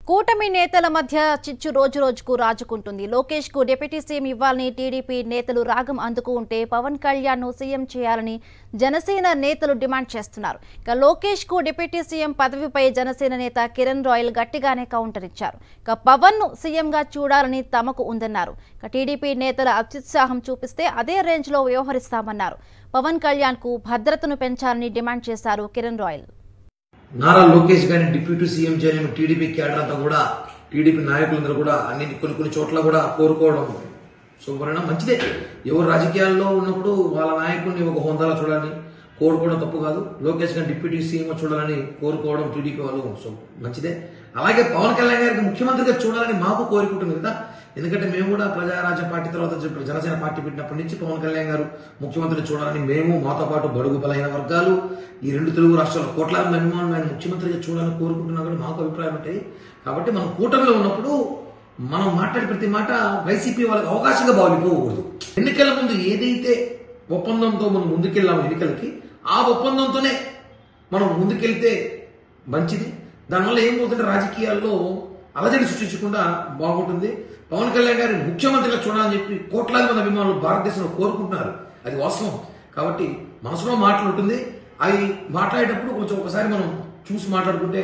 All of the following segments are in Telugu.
కూటమి నేతల మధ్య చిచ్చు రోజు రోజుకు రాజుకుంటుంది. లోకేష్ కు డిప్యూటీ సీఎం ఇవ్వాలని టీడీపీ నేతలు రాగం అందుకు ఉంటే పవన్ కళ్యాణ్ ను సీఎం చేయాలని జనసేన నేతలు డిమాండ్ చేస్తున్నారు. ఇక లోకేష్ కు డిప్యూటీ సీఎం పదవిపై జనసేన నేత కిరణ్ రాయల్ గట్టిగానే కౌంటర్ ఇచ్చారు. ఇక పవన్ ను సీఎం గా చూడాలని తమకు ఉందన్నారు. ఇక టీడీపీ నేతల అత్యుత్సాహం చూపిస్తే అదే రేంజ్ లో వ్యవహరిస్తామన్నారు. పవన్ కళ్యాణ్ కు భద్రతను పెంచాలని డిమాండ్ చేశారు కిరణ్ రాయల్. నారా లోకేష్ గారిని డిప్యూటీ సీఎం చేయాలని టీడీపీ క్యాడర్ అంతా కూడా టీడీపీ నాయకులందరూ కూడా కొన్ని చోట్ల కూడా కోరుకోవడం శుభ్రంగా మంచిదే. ఎవరు రాజకీయాల్లో ఉన్నప్పుడు వాళ్ళ నాయకుడిని ఒక హోందాలో చూడాలని కోరుకోవడం తప్పు కాదు. లోకేష్ గారిని డిప్యూటీ సీఎం చూడాలని కోరుకోవడం టీడీపీ వాళ్ళు మంచిదే. అలాగే పవన్ కళ్యాణ్ గారికి ముఖ్యమంత్రిగా చూడాలని మాకు కోరుకుంటుంది కదా. ఎందుకంటే మేము కూడా ప్రజారాజ్య పార్టీ తర్వాత జనసేన పార్టీ పెట్టినప్పటి నుంచి పవన్ కళ్యాణ్ గారు ముఖ్యమంత్రిని చూడాలని మేము, మాతో పాటు బడుగు బలైన వర్గాలు, ఈ రెండు తెలుగు రాష్ట్రాల కోట్లాది అభిమానులు ఆయన ముఖ్యమంత్రిగా చూడాలని కోరుకుంటున్నా కూడా మాకు అభిప్రాయాలు ఉంటాయి. కాబట్టి మనం కూటమిలో ఉన్నప్పుడు మనం మాట్లాడే ప్రతి మాట వైసీపీ వాళ్ళకి అవకాశంగా భావిపోకూడదు. ఎన్నికల ముందు ఏదైతే ఒప్పందంతో మనం ముందుకెళ్ళాము ఎన్నికలకి, ఆ ఒప్పందంతోనే మనం ముందుకెళ్తే మంచిది. దానివల్ల ఏమవుతుంటే రాజకీయాల్లో అలజడి సృష్టించకుండా బాగుంటుంది. పవన్ కళ్యాణ్ గారిని ముఖ్యమంత్రిగా చూడాలని చెప్పి కోట్లాది మంది అభిమానులు భారతదేశంలో కోరుకుంటున్నారు. అది వాస్తవం. కాబట్టి మనసులో మాటలు ఉంటుంది. అవి మాట్లాడేటప్పుడు కొంచెం ఒకసారి మనం చూసి మాట్లాడుకుంటే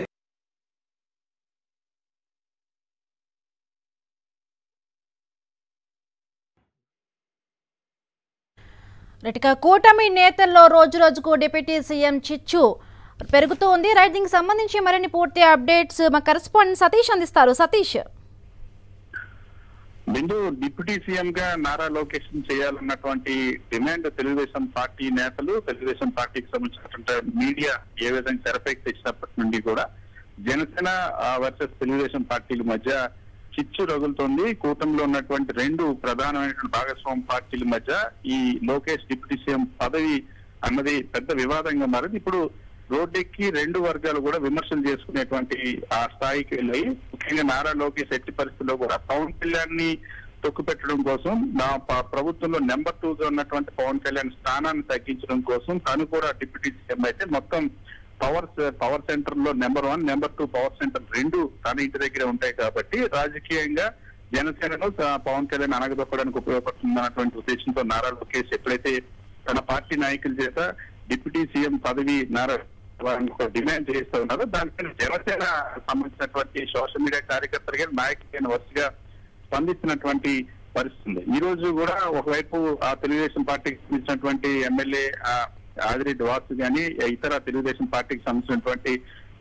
కూటమి నేతల్లో రోజు రోజుకు డిప్యూటీ సీఎం చిచ్చు పెరుగుతూ ఉంది. రైట్, దీనికి సంబంధించి మరిన్ని పూర్తి అప్డేట్స్ మా కరెస్పాండెంట్ సతీష్ అందిస్తారు. సతీష్, బిందు డిప్యూటీ సీఎం గా నారా లోకేష్ చేయాలన్నటువంటి డిమాండ్ తెలుగుదేశం పార్టీ నేతలు, తెలుగుదేశం పార్టీకి సంబంధించినటువంటి మీడియా ఏ విధంగా తెరపైకి తెచ్చినప్పటి నుండి కూడా జనసేన వర్సెస్ తెలుగుదేశం పార్టీల మధ్య చిచ్చు రగులుతోంది. కూటమిలో ఉన్నటువంటి రెండు ప్రధానమైనటువంటి భాగస్వామ్య పార్టీల మధ్య ఈ లోకేష్ డిప్యూటీ సీఎం పదవి అన్నది పెద్ద వివాదంగా మారింది. ఇప్పుడు రోడ్డెక్కి రెండు వర్గాలు కూడా విమర్శలు చేసుకునేటువంటి ఆ స్థాయికి వెళ్ళాయి. ముఖ్యంగా నారా లోకేష్ ఎట్టి పరిస్థితుల్లో కూడా పవన్ కళ్యాణ్ ని తొక్కు పెట్టడం కోసం, నా ప్రభుత్వంలో నెంబర్ 2గా ఉన్నటువంటి పవన్ కళ్యాణ్ స్థానాన్ని తగ్గించడం కోసం తను కూడా డిప్యూటీ సీఎం అయితే మొత్తం పవర్ సెంటర్ లో నెంబర్ 1, నెంబర్ 2 పవర్ సెంటర్ రెండు తన ఇంటి దగ్గరే ఉంటాయి. కాబట్టి రాజకీయంగా జనసేనలో పవన్ కళ్యాణ్ అనగదొక్కడానికి ఉపయోగపడుతుందన్నటువంటి ఉద్దేశంతో నారా లోకేష్ ఎప్పుడైతే తన పార్టీ నాయకుల చేత డిప్యూటీ సీఎం పదవి నారా డిమాండ్ చేస్తూ ఉన్నారో దానిపైన జనసేన సంబంధించినటువంటి సోషల్ మీడియా కార్యకర్తలుగా నాయకులైన వరుసగా స్పందించినటువంటి పరిస్థితి. ఈ రోజు కూడా ఒకవైపు ఆ తెలుగుదేశం పార్టీకి సంబంధించినటువంటి ఎమ్మెల్యే ఆదిరెడ్డి వాసు గాని ఇతర తెలుగుదేశం పార్టీకి సంబంధించినటువంటి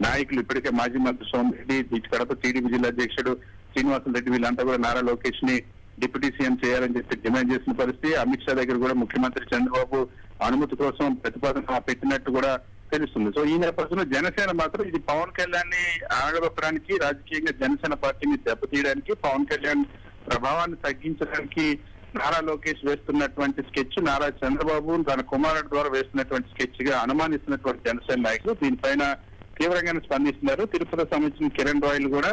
నాయకులు ఇప్పటికే మాజీ మంత్రి సోమిరెడ్డి, కడప టీడీపీ జిల్లా అధ్యక్షుడు శ్రీనివాసులు రెడ్డి వీళ్ళంతా కూడా నారా లోకేష్ ని డిప్యూటీ సీఎం చేయాలని చెప్పి డిమాండ్ చేసిన పరిస్థితి. అమిత్ షా దగ్గర కూడా ముఖ్యమంత్రి చంద్రబాబు అనుమతి కోసం ప్రతిపాదన పెట్టినట్టు కూడా తెలుస్తుంది. సో ఈ నేపథ్యంలో జనసేన మాత్రం ఇది పవన్ కళ్యాణ్ ని ఆగదొక్కడానికి, రాజకీయంగా జనసేన పార్టీని దెబ్బతీయడానికి, పవన్ కళ్యాణ్ ప్రభావాన్ని తగ్గించడానికి నారా లోకేష్ వేస్తున్నటువంటి స్కెచ్, నారా చంద్రబాబు తన కుమారుడు ద్వారా వేస్తున్నటువంటి స్కెచ్ గా అనుమానిస్తున్నటువంటి జనసేన నాయకులు దీనిపైన తీవ్రంగానే స్పందిస్తున్నారు. తిరుపతికి సంబంధించిన కిరణ్ రాయల్ కూడా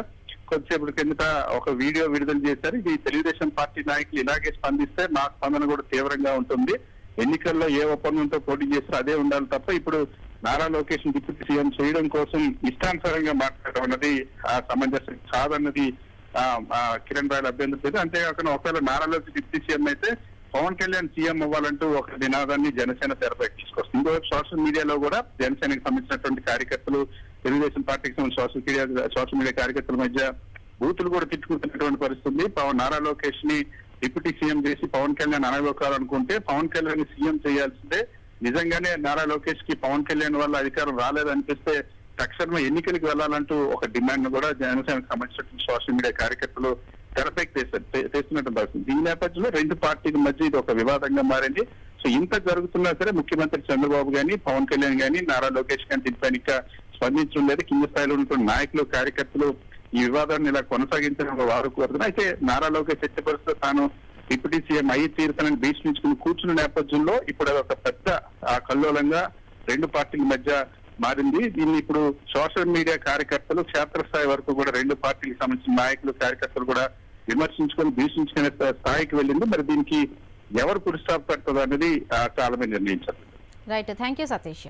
కొద్దిసేపటి కిందట ఒక వీడియో విడుదల చేశారు. ఇది తెలుగుదేశం పార్టీ నాయకులు ఇలాగే స్పందిస్తే మా స్పందన కూడా తీవ్రంగా ఉంటుంది. ఎన్నికల్లో ఏ ఒప్పందంతో పోటీ చేస్తే అదే ఉండాలి తప్ప ఇప్పుడు నారా లోకేష్ డిప్యూటీ సీఎం చేయడం కోసం ఇష్టానుసారంగా మాట్లాడడం అన్నది సమంజసం కాదన్నది కిరణ్ రాయల్ అభ్యంతరం. అంతేకాకుండా ఒకవేళ నారా లోకేష్ డిప్యూటీ సీఎం అయితే పవన్ కళ్యాణ్ సీఎం అవ్వాలంటూ ఒక నినాదాన్ని జనసేన తెరపై తీసుకొస్తుంది. ఇంకోవైపు సోషల్ మీడియాలో కూడా జనసేనకు సంబంధించినటువంటి కార్యకర్తలు, తెలుగుదేశం పార్టీకి సంబంధించిన సోషల్ మీడియా కార్యకర్తల మధ్య బూతులు కూడా తిట్టుకుంటున్నటువంటి పరిస్థితి. నారా లోకేష్ ని డిప్యూటీ సీఎం చేసి పవన్ కళ్యాణ్ అనగొక్కాలనుకుంటే పవన్ కళ్యాణ్ సీఎం చేయాల్సిందే. నిజంగానే నారా లోకేష్ కి పవన్ కళ్యాణ్ వల్ల అధికారం రాలేదనిపిస్తే తక్షణమే ఎన్నికలకు వెళ్లాలంటూ ఒక డిమాండ్ ను కూడా జనసేనకు సంబంధించిన సోషల్ మీడియా కార్యకర్తలు తెరపైకి తెస్తున్నట్టు పరిస్థితి. ఈ నేపథ్యంలో రెండు పార్టీల మధ్య ఇది ఒక వివాదంగా మారింది. సో ఇంత జరుగుతున్నా సరే ముఖ్యమంత్రి చంద్రబాబు గాని, పవన్ కళ్యాణ్ గాని, నారా లోకేష్ గాని దీనిపైన ఇంకా స్పందించలేదు. కింద స్థాయిలో ఉన్నటువంటి నాయకులు, కార్యకర్తలు ఈ వివాదాన్ని ఇలా కొనసాగించడం వారు కోరుతున్నారు. అయితే నారా లోకేష్ ఎట్టి పరిస్థితిలో తాను డిప్యూటీ సీఎం అయ్యి తీరుతానని భీష్మించుకుని కూర్చున్న నేపథ్యంలో ఇప్పుడు అది ఒక పెద్ద కల్లోలంగా రెండు పార్టీల మధ్య మారింది. దీన్ని ఇప్పుడు సోషల్ మీడియా కార్యకర్తలు క్షేత్రస్థాయి వరకు కూడా రెండు పార్టీలకు సంబంధించిన నాయకులు, కార్యకర్తలు కూడా విమర్శించుకొని భీషించుకునే స్థాయికి వెళ్ళింది. మరి దీనికి ఎవరు పుడి స్టాప్ పెడతారు అనేది కాలమే నిర్ణయించారు. Right, thank you Satish.